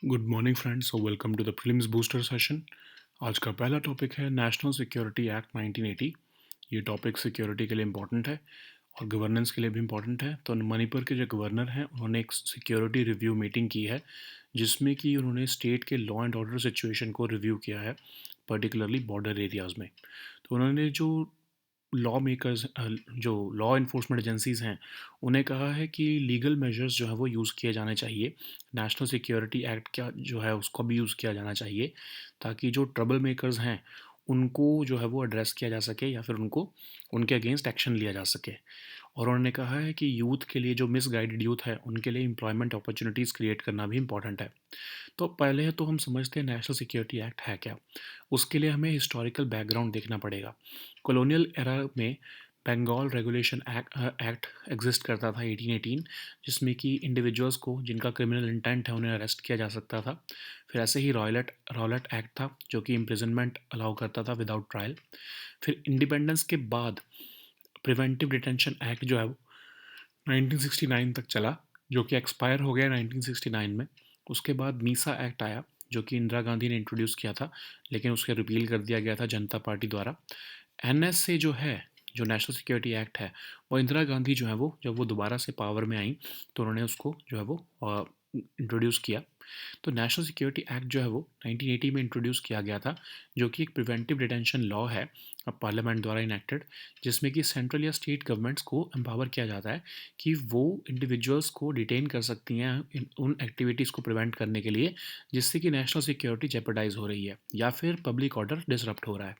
Good morning friends, so welcome to the prelims booster session. आज का पहला topic है नेशनल सिक्योरिटी एक्ट 1980। ये टॉपिक सिक्योरिटी के लिए इम्पॉर्टेंट है और गवर्नेंस के लिए भी इम्पॉर्टेंट है। तो मणिपुर के जो गवर्नर हैं उन्होंने एक सिक्योरिटी रिव्यू मीटिंग की है, जिसमें कि उन्होंने स्टेट के लॉ एंड ऑर्डर सिचुएशन को रिव्यू किया है, पर्टिकुलरली बॉर्डर एरियाज़ में। तो उन्होंने जो लॉ मेकर्स जो लॉ इन्फोर्समेंट एजेंसीज़ हैं, उन्हें कहा है कि लीगल मेजर्स जो है वो यूज़ किए जाने चाहिए। नेशनल सिक्योरिटी एक्ट का जो है उसको भी यूज़ किया जाना चाहिए, ताकि जो ट्रबल मेकर्स हैं उनको जो है वो एड्रेस किया जा सके या फिर उनको उनके अगेंस्ट एक्शन लिया जा सके। और उन्होंने कहा है कि यूथ के लिए, जो मिसगाइडेड यूथ है, उनके लिए एम्प्लॉयमेंट अपॉर्चुनिटीज़ क्रिएट करना भी इंपॉर्टेंट है। तो पहले तो हम समझते हैं नेशनल सिक्योरिटी एक्ट है क्या। उसके लिए हमें हिस्टोरिकल बैकग्राउंड देखना पड़ेगा। कॉलोनियल एरा में बंगाल रेगुलेशन एक्ट एग्जिस्ट करता था 1818, जिसमें कि इंडिविजुअल्स को जिनका क्रिमिनल इंटेंट है उन्हें अरेस्ट किया जा सकता था। फिर ऐसे ही रॉयलेट रॉलेट एक्ट था, जो कि इम्प्रिजनमेंट अलाउ करता था विदाउट ट्रायल। फिर इंडिपेंडेंस के बाद प्रिवेंटिव डिटेंशन एक्ट जो है वो 1969 तक चला, जो कि एक्सपायर हो गया 1969 में। उसके बाद मीसा एक्ट आया, जो कि इंदिरा गांधी ने इंट्रोड्यूस किया था, लेकिन उसके रिपील कर दिया गया था जनता पार्टी द्वारा। एनएसए जो है, जो नेशनल सिक्योरिटी एक्ट है, वो इंदिरा गांधी जो है वो जब वो दोबारा से पावर में आई तो उन्होंने उसको जो है वो इंट्रोड्यूस किया। तो नेशनल सिक्योरिटी एक्ट जो है वो 1980 में इंट्रोड्यूस किया गया था, जो कि एक प्रिवेंटिव डिटेंशन लॉ है पार्लियामेंट द्वारा इनेक्टेड, जिसमें कि सेंट्रल या स्टेट गवर्नमेंट्स को एम्पावर किया जाता है कि वो इंडिविजुअल्स को डिटेन कर सकती हैं उन एक्टिविटीज़ को प्रिवेंट करने के लिए जिससे कि नेशनल सिक्योरिटी जेपरडाइज हो रही है या फिर पब्लिक ऑर्डर डिसरप्ट हो रहा है।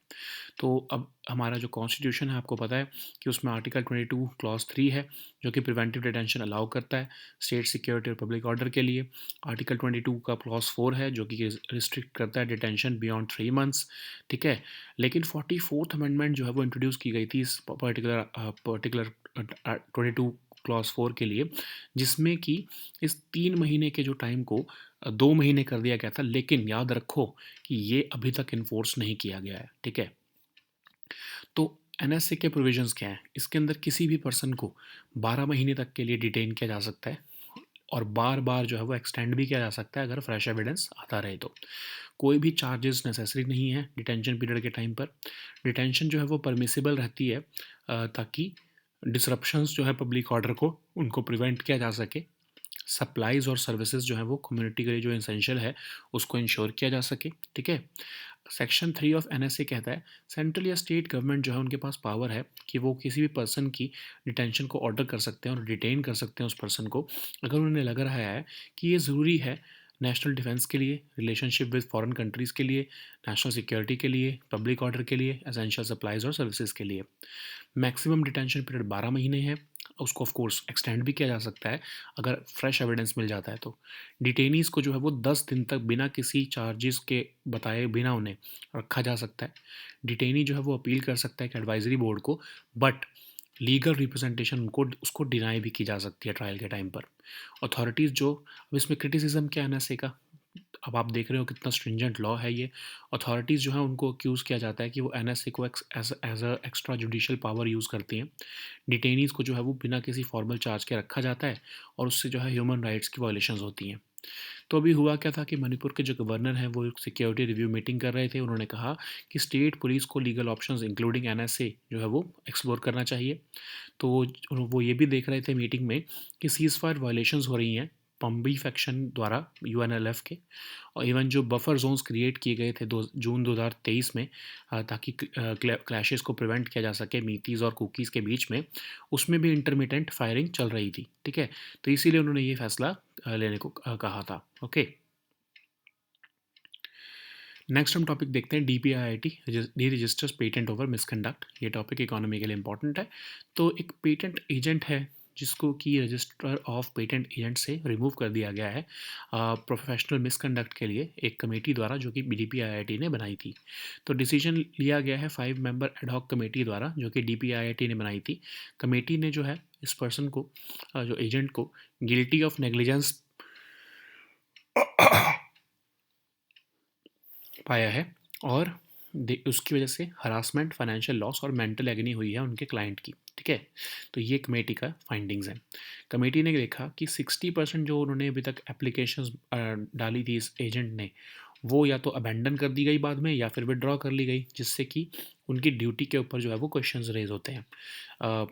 तो अब हमारा जो कॉन्स्टिट्यूशन है, आपको पता है कि उसमें आर्टिकल 22 क्लॉज 3 है, जो कि प्रिवेंटिव डिटेंशन अलाउ करता है स्टेट सिक्योरिटी और पब्लिक ऑर्डर के लिए। आर्टिकल 22 का क्लॉज 4 है, जो कि रिस्ट्रिक्ट करता है डिटेंशन बियॉन्ड 3 मंथ्स। ठीक है, लेकिन 44th अमेंडमेंट जो है वो इंट्रोड्यूस की गई थी इस पर्टिकुलर 22 क्लॉज 4 के लिए, जिसमें कि इस 3 महीने के जो टाइम को 2 महीने कर दिया गया था। लेकिन याद रखो कि ये अभी तक इन्फोर्स नहीं किया गया है। ठीक है, तो एनएसए के प्रोविजंस क्या हैं? इसके अंदर किसी भी पर्सन को 12 महीने तक के लिए डिटेन किया जा सकता है और बार बार जो है वो एक्सटेंड भी किया जा सकता है अगर फ्रेश एविडेंस आता रहे तो। कोई भी चार्जेस नेसेसरी नहीं है डिटेंशन पीरियड के टाइम पर। डिटेंशन जो है वो परमिसिबल रहती है ताकि डिसरप्शंस जो है पब्लिक ऑर्डर को उनको प्रिवेंट किया जा सके। सप्लाइज़ और सर्विसेज जो है वो कम्युनिटी के लिए जो एसेंशियल है उसको इंश्योर किया जा सके। ठीक है, सेक्शन 3 ऑफ एनएसए कहता है सेंट्रल या स्टेट गवर्नमेंट जो है उनके पास पावर है कि वो किसी भी पर्सन की डिटेंशन को ऑर्डर कर सकते हैं और डिटेन कर सकते हैं उस पर्सन को, अगर उन्हें लग रहा है कि ये ज़रूरी है नेशनल डिफेंस के लिए, रिलेशनशिप विद फॉरेन कंट्रीज़ के लिए, नेशनल सिक्योरिटी के लिए, पब्लिक ऑर्डर के लिए, एसेंशियल सप्लाइज और सर्विसेज के लिए। मैक्सिमम डिटेंशन पीरियड 12 महीने है। उसको ऑफ कोर्स एक्सटेंड भी किया जा सकता है अगर फ्रेश एविडेंस मिल जाता है तो। डिटेनीज़ को जो है वो 10 दिन तक बिना किसी चार्जेस के बताए बिना उन्हें रखा जा सकता है। डिटेनी जो है वो अपील कर सकता है एक एडवाइजरी बोर्ड को, बट लीगल रिप्रेजेंटेशन उनको उसको डिनाई भी की जा सकती है ट्रायल के टाइम पर। अथॉरिटीज़ जो, अब इसमें क्रिटिसिज्म क्या है एनएसए का, अब आप देख रहे हो कितना स्ट्रिंजेंट लॉ है ये। अथॉरिटीज़ जो है उनको अक्यूज़ किया जाता है कि वो एनएसए को as a extra judicial power use करती हैं। डिटेनीज़ को जो है वो बिना किसी फॉर्मल चार्ज के रखा जाता है और उससे जो है ह्यूमन राइट्स की वायलेशंस होती हैं। तो अभी हुआ क्या था कि मणिपुर के जो गवर्नर हैं वो एक सिक्योरिटी रिव्यू मीटिंग कर रहे थे। उन्होंने कहा कि स्टेट पुलिस को लीगल ऑप्शंस इंक्लूडिंग एनएसए जो है वो एक्सप्लोर करना चाहिए। तो वो ये भी देख रहे थे मीटिंग में कि सीज़ फायर वायलेशंस हो रही हैं पम्बी फैक्शन द्वारा यूएनएलएफ के, और इवन जो बफर जोन्स क्रिएट किए गए थे जून 2023 में, ताकि क्लैशेस को प्रिवेंट किया जा सके मीतीज़ और कुकीज़ के बीच में, उसमें भी इंटरमिटेंट फायरिंग चल रही थी। ठीक है, तो इसीलिए उन्होंने ये फैसला लेने को कहा था। ओके, नेक्स्ट हम टॉपिक देखते हैं DPIIT deregisters patent over misconduct. ये टॉपिक इकोनॉमी के लिए इंपॉर्टेंट है। तो एक पेटेंट एजेंट है जिसको कि रजिस्टर ऑफ पेटेंट एजेंट से रिमूव कर दिया गया है प्रोफेशनल मिसकंडक्ट के लिए एक कमेटी द्वारा, जो कि डीपीआईआईटी ने बनाई थी। तो डिसीजन लिया गया है 5 मेंबर एडहॉक कमेटी द्वारा, जो कि डीपीआईआईटी ने बनाई थी। कमेटी ने जो है इस पर्सन को, जो एजेंट को, गिल्टी ऑफ नेग्लिजेंस पाया है और उसकी वजह से हरासमेंट, फाइनेंशियल लॉस और मेंटल एगनी हुई है उनके क्लाइंट की, ठीक है। तो ये कमेटी का फाइंडिंग्स हैं। कमेटी ने देखा कि 60% जो उन्होंने अभी तक एप्लीकेशंस डाली थी इस एजेंट ने, वो या तो अबैंडन कर दी गई बाद में या फिर विड्रॉ कर ली गई, जिससे कि उनकी ड्यूटी के ऊपर जो है वो क्वेश्चंस रेज होते हैं। अ,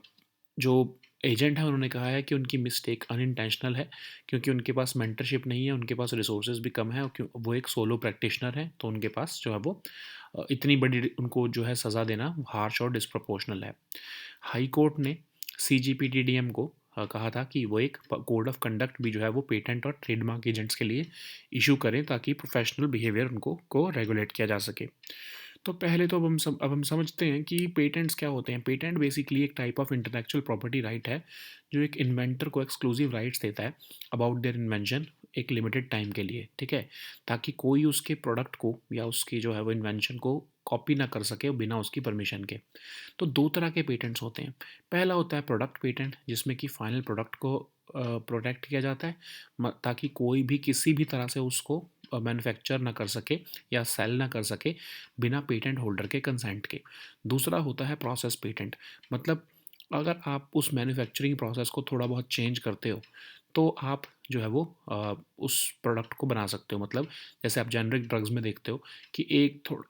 जो एजेंट है उन्होंने कहा है कि उनकी मिस्टेक अनइंटेंशनल है, क्योंकि उनके पास मेंटरशिप नहीं है, उनके पास रिसोर्सेज भी कम है और वो एक सोलो प्रैक्टिशनर है, तो उनके पास जो है वो इतनी बड़ी उनको जो है सज़ा देना हार्श और डिस्प्रपोर्शनल है। हाई कोर्ट ने CGPTDM को कहा था कि वो एक कोड ऑफ कंडक्ट भी जो है वो पेटेंट और ट्रेडमार्क एजेंट्स के लिए इशू करें, ताकि प्रोफेशनल बिहेवियर उनको को रेगुलेट किया जा सके। तो पहले तो अब हम समझते हैं कि पेटेंट्स क्या होते हैं। पेटेंट बेसिकली एक type of intellectual property right है, जो एक इन्वेंटर को एक्सक्लूसिव राइट्स देता है अबाउट देयर इन्वेंशन एक लिमिटेड टाइम के लिए, ठीक है, ताकि कोई उसके प्रोडक्ट को या उसकी जो है वो इन्वेंशन को कॉपी ना कर सके बिना उसकी परमिशन के। तो दो तरह के पेटेंट्स होते हैं। पहला होता है प्रोडक्ट पेटेंट, जिसमें कि फाइनल प्रोडक्ट को प्रोटेक्ट किया जाता है, ताकि कोई भी किसी भी तरह से उसको मैन्युफैक्चर ना कर सके या सेल ना कर सके बिना पेटेंट होल्डर के कंसेंट के। दूसरा होता है प्रोसेस पेटेंट, मतलब अगर आप उस मैन्युफैक्चरिंग प्रोसेस को थोड़ा बहुत चेंज करते हो, तो आप जो है वो उस प्रोडक्ट को बना सकते हो। मतलब जैसे आप जेनरिक ड्रग्स में देखते हो कि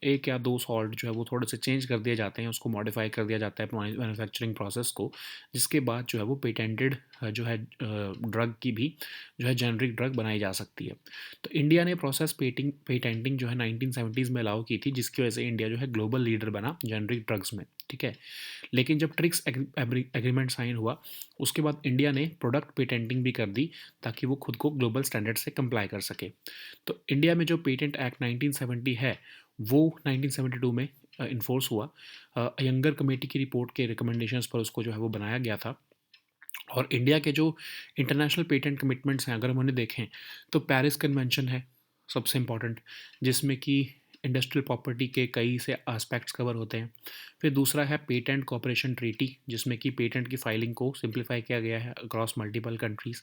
एक या दो सॉल्ट जो है वो थोड़े से चेंज कर दिए जाते हैं, उसको मॉडिफाई कर दिया जाता है मैन्युफैक्चरिंग प्रोसेस को, जिसके बाद जो है वो पेटेंटेड जो है ड्रग की भी जो है जेनरिक ड्रग बनाई जा सकती है। तो इंडिया ने प्रोसेस पेटेंटिंग जो है 1970s में अलाउ की थी, जिसकी वजह से इंडिया जो है ग्लोबल लीडर बना जेनरिक ड्रग्स में, ठीक है। लेकिन जब ट्रिक्स एग्रीमेंट साइन हुआ, उसके बाद इंडिया ने प्रोडक्ट पेटेंटिंग भी कर दी, ताकि वो खुद को ग्लोबल स्टैंडर्ड से कंप्लाई कर सके। तो इंडिया में जो पेटेंट एक्ट 1970 है, वो 1972 में इन्फोर्स हुआ। यंगर कमेटी की रिपोर्ट के रिकमेंडेशंस पर उसको जो है वो बनाया गया था। और इंडिया के जो इंटरनेशनल पेटेंट कमिटमेंट्स हैं, अगर हम उन्हें देखें, तो पेरिस कन्वेंशन है सबसे इम्पॉर्टेंट, जिसमें कि इंडस्ट्रियल प्रॉपर्टी के कई से एस्पेक्ट्स कवर होते हैं। फिर दूसरा है पेटेंट कॉपरेशन ट्रीटी, जिसमें कि पेटेंट की फाइलिंग को सिंप्लीफाई किया गया है अक्रॉस मल्टीपल कंट्रीज़।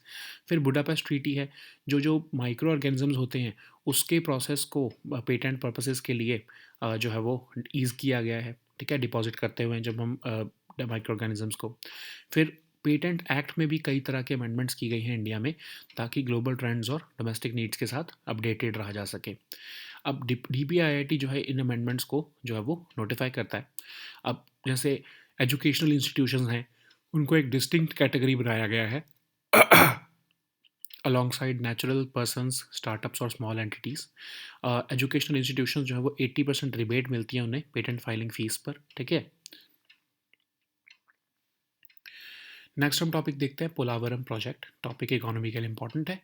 फिर बुडापेस्ट ट्रीटी है, जो जो माइक्रो ऑर्गेनिजम्स होते हैं उसके प्रोसेस को पेटेंट पर्पसेस के लिए जो है वो ईज़ किया गया है, ठीक है, डिपॉजिट करते हुए जब हम माइक्रो ऑर्गेनिजम्स को। फिर पेटेंट एक्ट में भी कई तरह के अमेंडमेंट्स की गई हैं इंडिया में, ताकि ग्लोबल ट्रेंड्स और डोमेस्टिक नीड्स के साथ अपडेटेड रहा जा सके। अब DPIIT जो है इन अमेंडमेंट्स को जो है वो नोटिफाई करता है। अब जैसे एजुकेशनल इंस्टीट्यूशंस हैं, उनको एक डिस्टिंक्ट कैटेगरी बनाया गया है अलॉन्गसाइड नेचुरल पर्सन्स, स्टार्टअप्स और स्मॉल एंटिटीज़। एजुकेशनल इंस्टीट्यूशंस जो है वो 80% रिबेट मिलती है उन्हें पेटेंट फाइलिंग फीस पर, ठीक है। नेक्स्ट हम टॉपिक देखते हैं Polavaram project. Topic economical important है।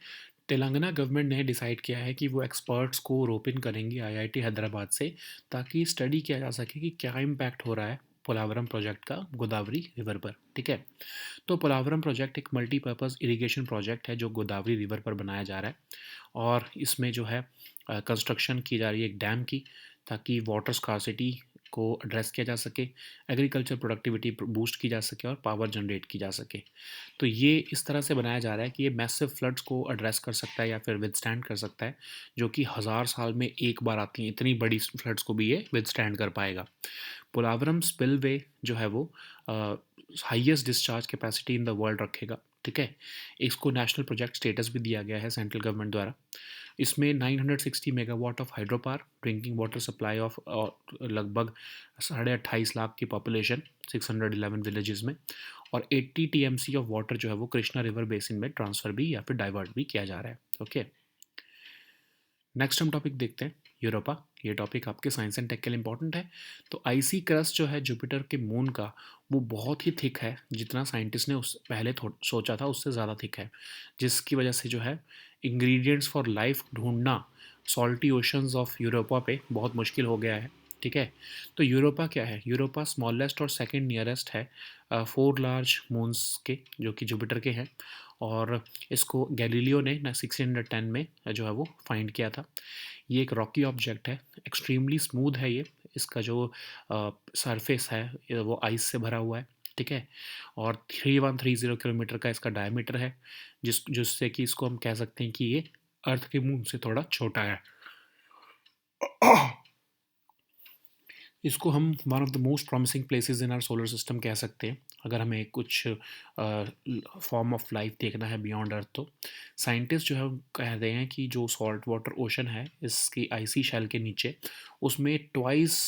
तेलंगाना गवर्नमेंट ने डिसाइड किया है कि वो एक्सपर्ट्स को रोप इन करेंगी IIT हैदराबाद से, ताकि स्टडी किया जा सके कि क्या इम्पैक्ट हो रहा है पोलावरम प्रोजेक्ट का गोदावरी रिवर पर, ठीक है। तो पोलावरम प्रोजेक्ट एक मल्टीपर्पज़ इरिगेशन प्रोजेक्ट है जो गोदावरी रिवर पर बनाया जा रहा है, और इसमें जो है कंस्ट्रक्शन की जा रही है एक डैम की, ताकि वाटर स्कार्सिटी को एड्रेस किया जा सके, एग्रीकल्चर प्रोडक्टिविटी बूस्ट की जा सके और पावर जनरेट की जा सके। तो ये इस तरह से बनाया जा रहा है कि ये मैसिव फ्लड्स को एड्रेस कर सकता है या फिर विदस्टैंड कर सकता है, जो कि हज़ार साल में एक बार आती हैं, इतनी बड़ी फ्लड्स को भी ये विदस्टैंड कर पाएगा। पोलावरम स्पिलवे जो है वो highest discharge capacity in the world रखेगा, ठीक है। इसको नेशनल प्रोजेक्ट स्टेटस भी दिया गया है सेंट्रल गवर्नमेंट द्वारा। इसमें 960 megawatt of hydro power, drinking water supply of लगभग 28.5 लाख की पॉपुलेशन, 611 विलेजेस में, और 80 TMC ऑफ वाटर जो है वो कृष्णा रिवर बेसिन में ट्रांसफ़र भी या फिर डाइवर्ट भी किया जा रहा है, ओके। नेक्स्ट हम टॉपिक देखते हैं यूरोपा। ये टॉपिक आपके साइंस एंड टेक के लिए इंपॉर्टेंट है। तो आईसी क्रस्ट जो है जुपिटर के मून का, वो बहुत ही थिक है, जितना साइंटिस्ट ने उस पहले सोचा था उससे ज़्यादा थिक है, जिसकी वजह से जो है इंग्रेडिएंट्स फॉर लाइफ ढूंढना सॉल्टी ओशंस ऑफ यूरोपा पे बहुत मुश्किल हो गया है, ठीक है। तो यूरोपा क्या है? यूरोपा स्मॉलेस्ट और सेकंड नियरेस्ट है 4 लार्ज मून्स के, जो कि जुपिटर के हैं, और इसको गैलीलियो ने 1610 में जो है वो फाइंड किया था। ये एक रॉकी ऑब्जेक्ट है, एक्सट्रीमली स्मूथ है ये, इसका जो सरफेस है वो आइस से भरा हुआ है, ठीक है। और 3130 किलोमीटर का इसका डायमीटर है, जिससे कि इसको हम कह सकते हैं कि ये अर्थ के मून से थोड़ा छोटा है। इसको हम one of the most promising places in our solar system कह सकते हैं, अगर हमें कुछ फॉर्म ऑफ लाइफ देखना है बियॉन्ड अर्थ। तो साइंटिस्ट जो है वो कह रहे हैं कि जो सॉल्ट वाटर ओशन है इसकी आइसी शेल के नीचे, उसमें twice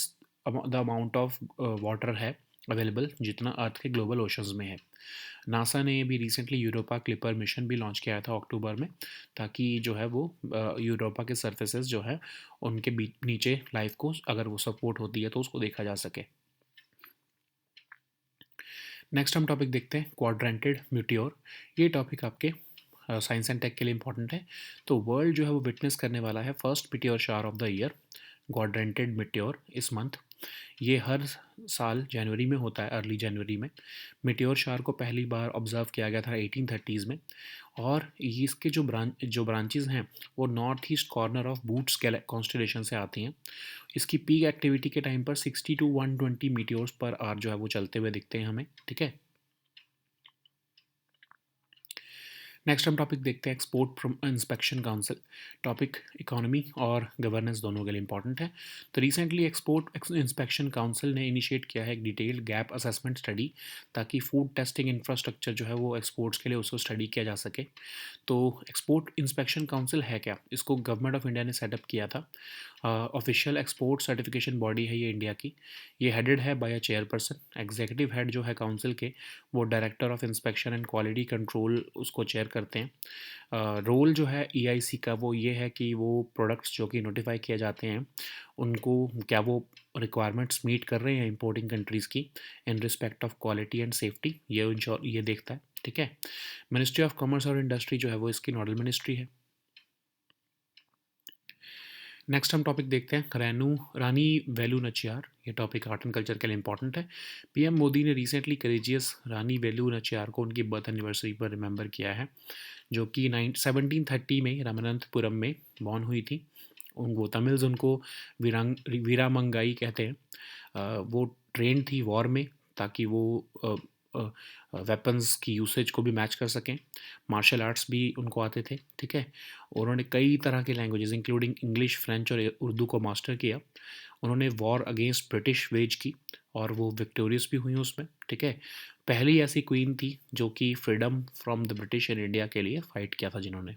the amount of water है अवेलेबल जितना अर्थ के ग्लोबल ओशंस में है। नासा ने भी रिसेंटली यूरोपा क्लिपर मिशन भी लॉन्च किया था अक्टूबर में, ताकि जो है वो यूरोपा के सर्फेसेस जो है उनके नीचे लाइफ को अगर वो सपोर्ट होती है तो उसको देखा जा सके। नेक्स्ट हम टॉपिक देखते हैं क्वाड्रेंटेड म्यूटियोर। ये टॉपिक आपके साइंस एंड टेक के लिए इंपॉर्टेंट है। तो वर्ल्ड जो है वो विटनेस करने वाला है first meteor shower of the year, Quadrantid meteor, इस मंथ। ये हर साल जनवरी में होता है, अर्ली जनवरी में। मिटियोर शावर को पहली बार ऑब्जर्व किया गया था 1830s में, और इसके जो ब्रांचेस हैं वो north east corner of boots constellation से आती हैं। इसकी पीक एक्टिविटी के टाइम पर 60 to 120 मीटियोर्स पर आवर जो है वो चलते हुए दिखते हैं हमें, ठीक है। नेक्स्ट हम टॉपिक देखते हैं export inspection council. Topic economy और गवर्नेंस दोनों के लिए इंपॉर्टेंट है। तो रिसेंटली एक्सपोर्ट इंस्पेक्शन काउंसिल ने इनिशिएट किया है एक डिटेल्ड गैप असेसमेंट स्टडी, ताकि फूड टेस्टिंग इंफ्रास्ट्रक्चर जो है वो एक्सपोर्ट्स के लिए उसको स्टडी किया जा सके। तो एक्सपोर्ट इंस्पेक्शन काउंसिल है क्या? इसको गवर्नमेंट ऑफ इंडिया ने सेटअप किया था। ऑफिशियल एक्सपोर्ट सर्टिफिकेशन बॉडी है ये इंडिया की। ये हेडेड है by a chairperson. Executive head जो है काउंसिल के, वो director of inspection and quality control उसको चेयर करते हैं। रोल जो है ईआईसी का वो ये है कि वो प्रोडक्ट्स जो कि नोटिफाई किए जाते हैं उनको क्या वो रिक्वायरमेंट्स मीट कर रहे हैं इंपोर्टिंग कंट्रीज़ की in respect of quality and safety, ये देखता है, ठीक है। मिनिस्ट्री ऑफ कॉमर्स और इंडस्ट्री जो है वो इसकी नोडल मिनिस्ट्री है। नेक्स्ट हम टॉपिक देखते हैं रानी वेलु नचियार। ये टॉपिक आर्ट एंड कल्चर के लिए इंपॉर्टेंट है। पीएम मोदी ने रिसेंटली करेजियस रानी वेलु नचियार को उनकी बर्थ एनिवर्सरी पर रिमेंबर किया है, जो कि 1730 में रामनाथपुरम में बॉर्न हुई थी। वो तमिल्स उनको वीरामंगाई कहते हैं। वो ट्रेंड थी वॉर में, ताकि वो वेपन्स की यूसेज को भी मैच कर सकें। मार्शल आर्ट्स भी उनको आते थे, ठीक है। उन्होंने कई तरह के लैंग्वेजेस इंक्लूडिंग इंग्लिश, फ्रेंच और उर्दू को मास्टर किया। उन्होंने वॉर अगेंस्ट ब्रिटिश वेज की और वो विक्टोरियस भी हुई उसमें, ठीक है। पहली ऐसी क्वीन थी जो कि freedom from the British in India के लिए फाइट किया था जिन्होंने।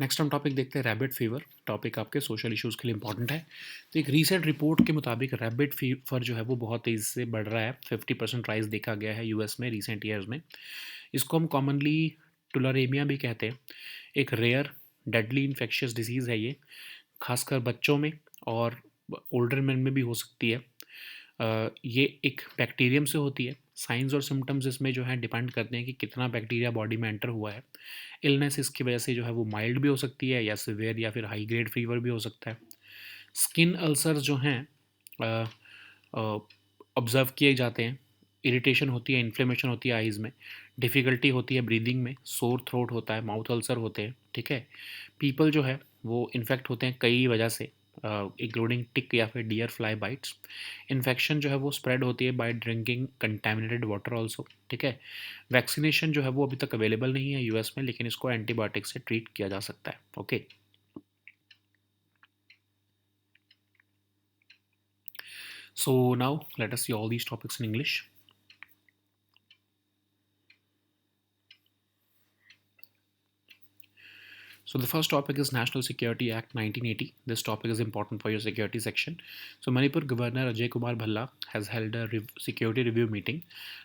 नेक्स्ट हम टॉपिक देखते हैं रैबिट फीवर। टॉपिक आपके सोशल इश्यूज़ के लिए इंपॉर्टेंट है। तो एक रीसेंट रिपोर्ट के मुताबिक रैबिट फीवर जो है वो बहुत तेज़ी से बढ़ रहा है। 50% राइज देखा गया है यूएस में रिसेंट ईयर्स में। इसको हम कॉमनली टुलरेमिया भी कहते हैं। एक रेयर डेडली इन्फेक्शियस डिजीज़ है ये, खासकर बच्चों में और ओल्डर मैन में भी हो सकती है। ये एक बैक्टीरियम से होती है। साइंस और सिम्टम्स इसमें जो है डिपेंड करते हैं कि कितना बैक्टीरिया बॉडी में एंटर हुआ है। इलनेस इसकी वजह से जो है वो माइल्ड भी हो सकती है या सिवियर या फिर हाई ग्रेड फीवर भी हो सकता है। स्किन अल्सर जो हैं ऑब्ज़र्व किए जाते हैं। इरिटेशन होती है, इन्फ्लेमेशन होती है आइज़ में, डिफ़िकल्टी होती है ब्रीदिंग में, सोर थ्रोट होता है, माउथ अल्सर होते हैं, ठीक है। पीपल जो है वो इन्फेक्ट होते हैं कई वजह से, इंक्लूडिंग टिक या फिर डियर फ्लाई बाइट्स। इन्फेक्शन जो है वो स्प्रेड होती है by drinking contaminated water also, ठीक है। वैक्सीनेशन जो है वो अभी तक अवेलेबल नहीं है यूएस में, लेकिन इसको एंटीबायोटिक से ट्रीट किया जा सकता है, okay. So now let us see all these topics in English. So the first topic is National Security Act 1980. This topic is important for your security section. So Manipur Governor Ajay Kumar Bhalla has held a security review meeting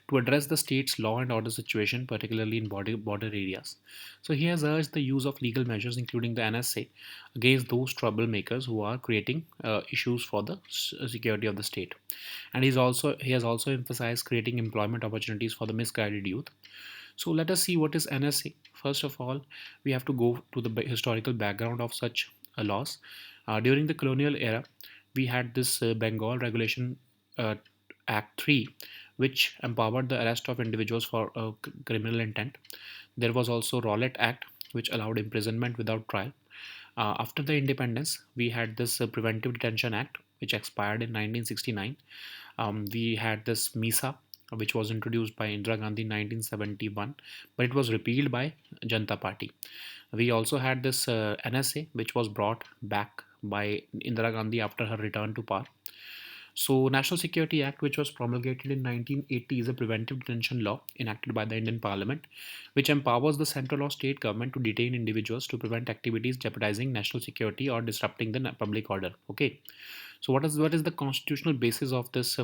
to address the state's law and order situation, particularly in border areas. So he has urged the use of legal measures, including the NSA, against those troublemakers who are creating issues for the security of the state. And he has also emphasized creating employment opportunities for the misguided youth. So let us see what is NSA. First of all, we have to go to the historical background of such laws. During the colonial era, we had this Bengal Regulation Act 3, which empowered the arrest of individuals for criminal intent. There was also Rowlatt Act, which allowed imprisonment without trial. After the independence, we had this Preventive Detention Act, which expired in 1969. We had this MISA, which was introduced by Indira Gandhi in 1971, but it was repealed by Janata Party. We also had this NSA, which was brought back by Indira Gandhi after her return to power. So, National Security Act, which was promulgated in 1980, is a preventive detention law enacted by the Indian Parliament, which empowers the central or state government to detain individuals to prevent activities jeopardizing national security or disrupting the public order. Okay, so what is the constitutional basis of this?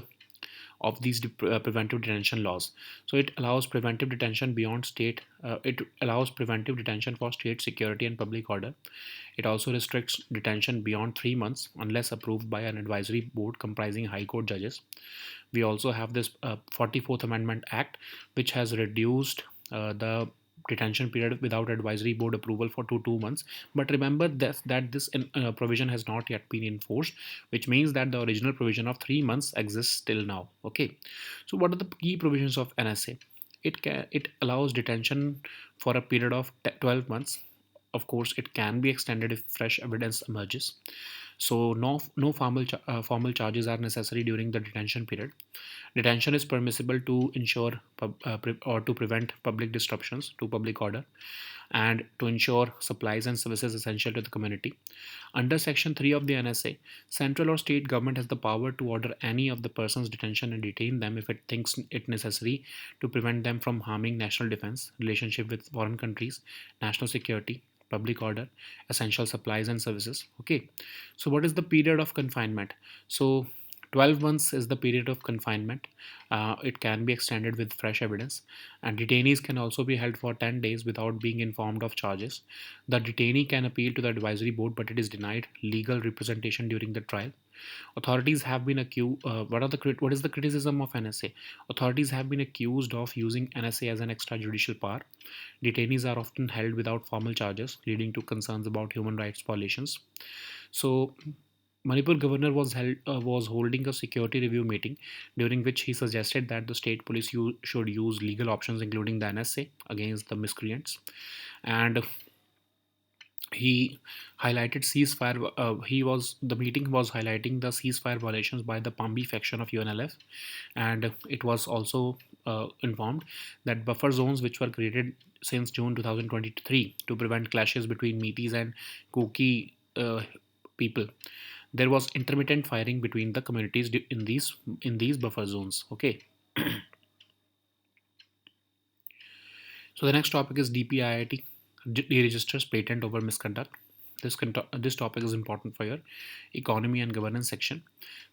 Of these preventive detention laws. So it allows preventive detention beyond state. It allows preventive detention for state security and public order. It also restricts detention beyond 3 months unless approved by an advisory board comprising high court judges. We also have this 44th Amendment Act, which has reduced the detention period without advisory board approval for 2 months. But remember that this provision has not yet been enforced, which means that the original provision of 3 months exists still now. Okay, so what are the key provisions of NSA? It allows detention for a period of 12 months. Of course, it can be extended if fresh evidence emerges. So no formal charges are necessary during the detention period. Detention is permissible to ensure or to prevent public disruptions to public order and to ensure supplies and services essential to the community. Under Section 3 of the NSA, central or state government has the power to order any of the person's detention and detain them if it thinks it necessary to prevent them from harming national defense, relationship with foreign countries, national security, public order, essential supplies and services. Okay, so what is the period of confinement? So 12 months is the period of confinement. It can be extended with fresh evidence, and detainees can also be held for 10 days without being informed of charges. The detainee can appeal to the advisory board, but it is denied legal representation during the trial. Authorities have been accused. What is the criticism of NSA? Authorities have been accused of using NSA as an extrajudicial power. Detainees are often held without formal charges, leading to concerns about human rights violations. So Manipur governor was holding a security review meeting during which he suggested that the state police should use legal options, including the NSA, against the miscreants. And he highlighted ceasefire. He was the meeting was highlighting the ceasefire violations by the Pambi faction of UNLF, and it was also informed that buffer zones which were created since June 2023 to prevent clashes between Meiteis and Kuki people. There was intermittent firing between the communities in these buffer zones. Okay, so the next topic is DPIIT deregisters patent over misconduct. This topic is important for your economy and governance section.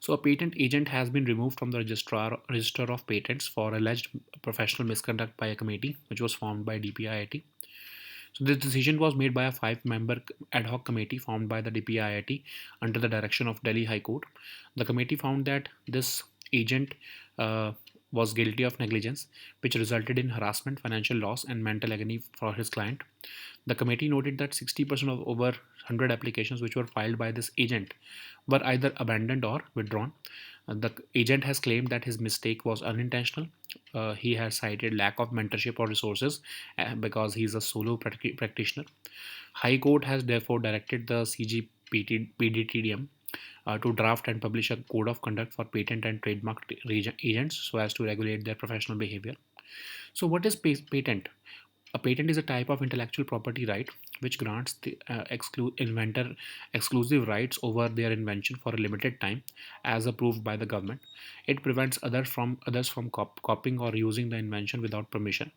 So a patent agent has been removed from the register of patents for alleged professional misconduct by a committee which was formed by DPIIT. So this decision was made by a five-member ad hoc committee formed by the DPIIT under the direction of Delhi High Court. The committee found that this agent uh, was guilty of negligence, which resulted in harassment, financial loss, and mental agony for his client. The committee noted that 60% of over 100 applications which were filed by this agent were either abandoned or withdrawn. The agent has claimed that his mistake was unintentional. He has cited lack of mentorship or resources because he is a solo practitioner. High Court has therefore directed the CGPDTDM to draft and publish a code of conduct for patent and trademark agents so as to regulate their professional behavior. So, what is patent? A patent is a type of intellectual property right which grants the inventor exclusive rights over their invention for a limited time, as approved by the government. It prevents others from copying or using the invention without permission.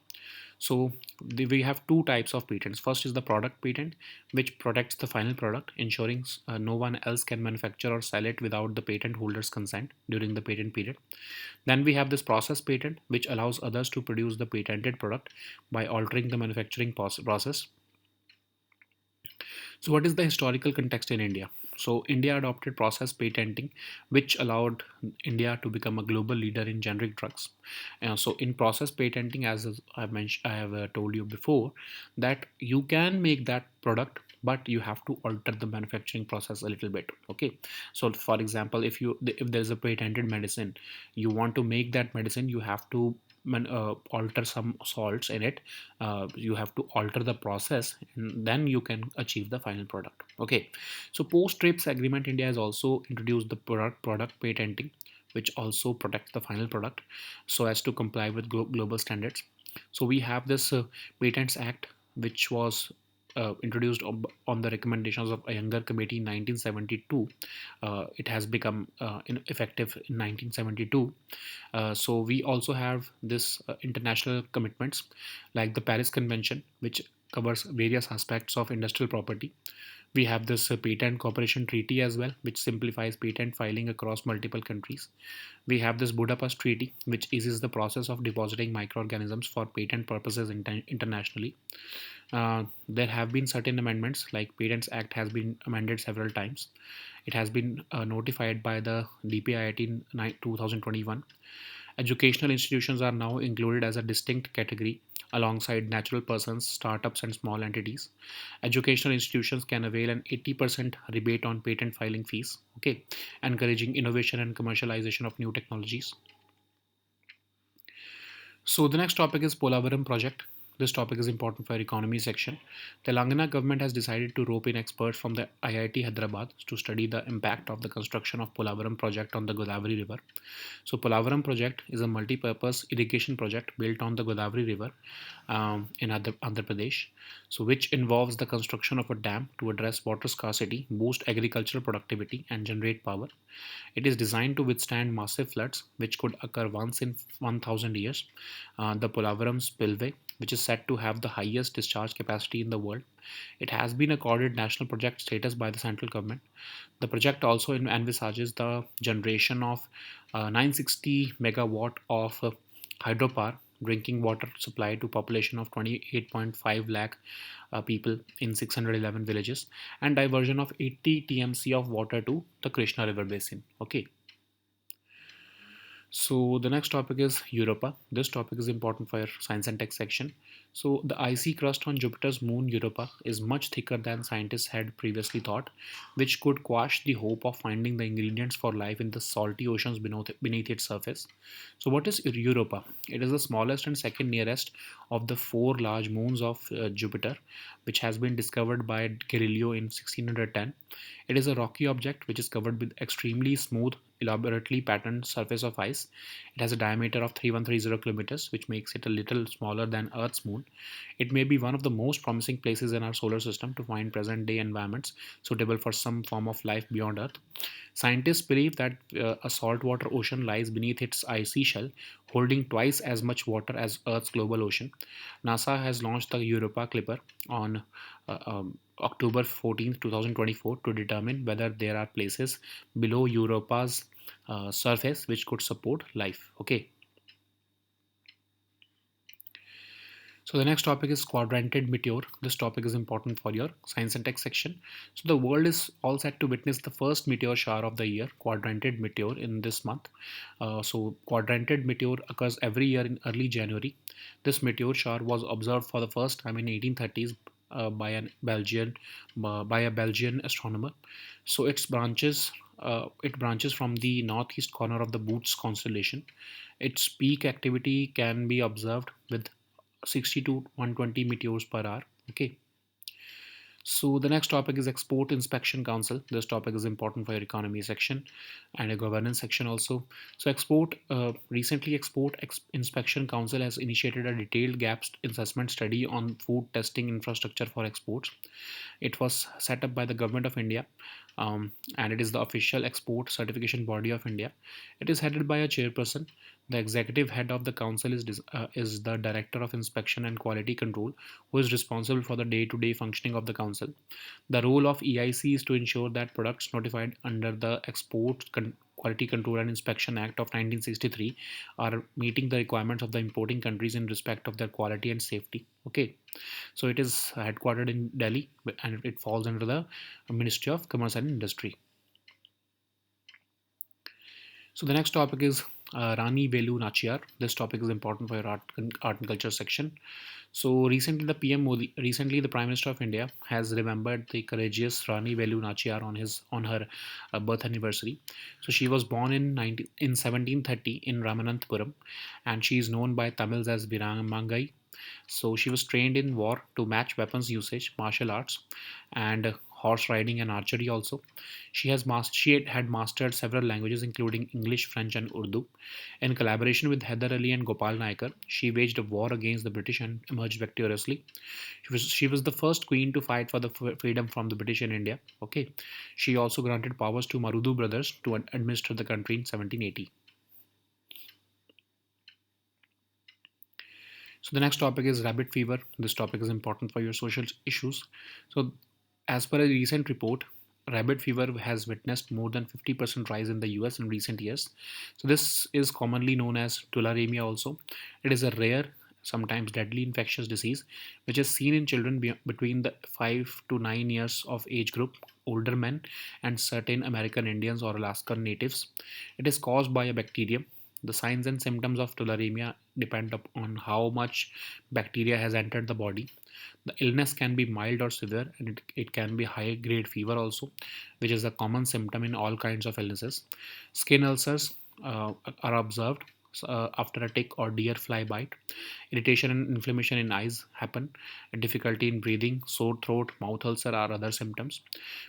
So we have two types of patents. First is the product patent, which protects the final product, ensuring no one else can manufacture or sell it without the patent holder's consent during the patent period. Then we have this process patent, which allows others to produce the patented product by altering the manufacturing process. So, what is the historical context in India? So, India adopted process patenting, which allowed India to become a global leader in generic drugs. So, in process patenting, as I have told you before, that you can make that product, but you have to alter the manufacturing process a little bit. Okay, so for example, if there is a patented medicine, you want to make that medicine, you have to alter some salts in it. You have to alter the process, and then you can achieve the final product. Okay, so post trips agreement, India has also introduced the product patenting, which also protects the final product so as to comply with global standards. So we have this patents act, which was introduced on the recommendations of a younger committee in 1972. It has become effective in 1972. So we also have this international commitments like the Paris Convention, which covers various aspects of industrial property. We have this patent cooperation treaty as well, which simplifies patent filing across multiple countries. We have this Budapest Treaty, which eases the process of depositing microorganisms for patent purposes internationally. There have been certain amendments, like Patents Act has been amended several times. It has been notified by the DPIIT in 2021. Educational institutions are now included as a distinct category alongside natural persons, startups, and small entities. Educational institutions can avail an 80% rebate on patent filing fees, okay, encouraging innovation and commercialization of new technologies. So the next topic is Polavaram project. This topic is important for our economy section. Telangana government has decided to rope in experts from the IIT Hyderabad to study the impact of the construction of Polavaram project on the Godavari River. So Polavaram project is a multi-purpose irrigation project built on the Godavari River in Andhra Pradesh, so which involves the construction of a dam to address water scarcity, boost agricultural productivity, and generate power. It is designed to withstand massive floods, which could occur once in 1,000 years. The Polavaram spillway, which is said to have the highest discharge capacity in the world, it has been accorded national project status by the central government. The project also envisages the generation of 960 megawatt of hydropower drinking water supply to population of 28.5 lakh people in 611 villages, and diversion of 80 TMC of water to the Krishna River basin. Okay. So the next topic is Europa. This topic is important for your science and tech section. So the icy crust on Jupiter's moon Europa is much thicker than scientists had previously thought, which could quash the hope of finding the ingredients for life in the salty oceans beneath its surface. So what is Europa? It is the smallest and second nearest of the four large moons of Jupiter, which has been discovered by Galileo in 1610. It is a rocky object which is covered with extremely smooth, elaborately patterned surface of ice. It has a diameter of 3130 kilometers, which makes it a little smaller than Earth's moon. It may be one of the most promising places in our solar system to find present day environments suitable for some form of life beyond Earth. Scientists believe that a saltwater ocean lies beneath its icy shell, holding twice as much water as Earth's global ocean. NASA has launched the Europa Clipper on October 14th, 2024, to determine whether there are places below Europa's surface which could support life. Okay. So the next topic is quadrantid meteor. This topic is important for your science and tech section. So the world is all set to witness the first meteor shower of the year, quadrantid meteor, in this month. So quadrantid meteor occurs every year in early January. This meteor shower was observed for the first time in 1830s by a Belgian astronomer. So it branches from the northeast corner of the Bootes constellation. Its peak activity can be observed with 60 to 120 meteors per hour. Okay. So the next topic is Export Inspection Council. This topic is important for your economy section and a governance section also. So recently Inspection Council has initiated a detailed gaps assessment study on food testing infrastructure for exports. It was set up by the Government of India, and it is the official export certification body of India. It is headed by a chairperson. The executive head of the council is the Director of Inspection and Quality Control, who is responsible for the day-to-day functioning of the council. The role of EIC is to ensure that products notified under the Quality Control and Inspection Act of 1963 are meeting the requirements of the importing countries in respect of their quality and safety. Okay, so it is headquartered in Delhi and it falls under the Ministry of Commerce and Industry. So the next topic is Rani Velu Nachiyar. This topic is important for your art and culture section. So recently, the Prime Minister of India, has remembered the courageous Rani Velu Nachiyar on her birth anniversary. So she was born in 1730 in Ramananthapuram, and she is known by Tamils as Viramangai. So she was trained in war to match weapons usage, martial arts, and horse riding, and archery also. She had mastered several languages, including English, French, and Urdu. In collaboration with Heather Ali and Gopal Naikar, she waged a war against the British and emerged victoriously. She was the first queen to fight for the freedom from the British in India. Okay, she also granted powers to Marudu brothers to administer the country in 1780. So the next topic is rabbit fever. This topic is important for your social issues. So, as per a recent report, rabbit fever has witnessed more than 50% rise in the US in recent years. So this is commonly known as tularemia also. It is a rare, sometimes deadly infectious disease which is seen in children between the 5 to 9 years of age group, older men, and certain American Indians or Alaskan natives. It is caused by a bacterium. The signs and symptoms of tularemia depend on how much bacteria has entered the body. The illness can be mild or severe, and it can be high grade fever also, which is a common symptom in all kinds of illnesses. Skin ulcers are observed after a tick or deer fly bite. Irritation and inflammation in eyes happen. Difficulty in breathing, sore throat, mouth ulcer are other symptoms.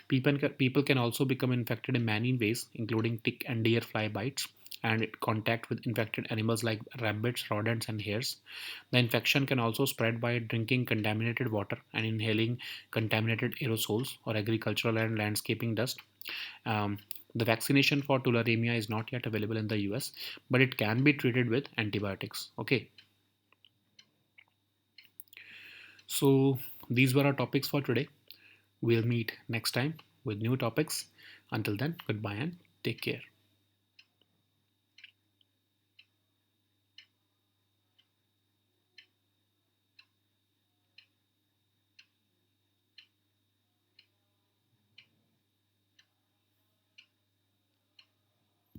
People can also become infected in many ways, including tick and deer fly bites and contact with infected animals like rabbits, rodents, and hares. The infection can also spread by drinking contaminated water and inhaling contaminated aerosols or agricultural and landscaping dust. Um, the vaccination for tularemia is not yet available in the US, but it can be treated with antibiotics. Okay, so these were our topics for today. We'll meet next time with new topics. Until then, goodbye and take care.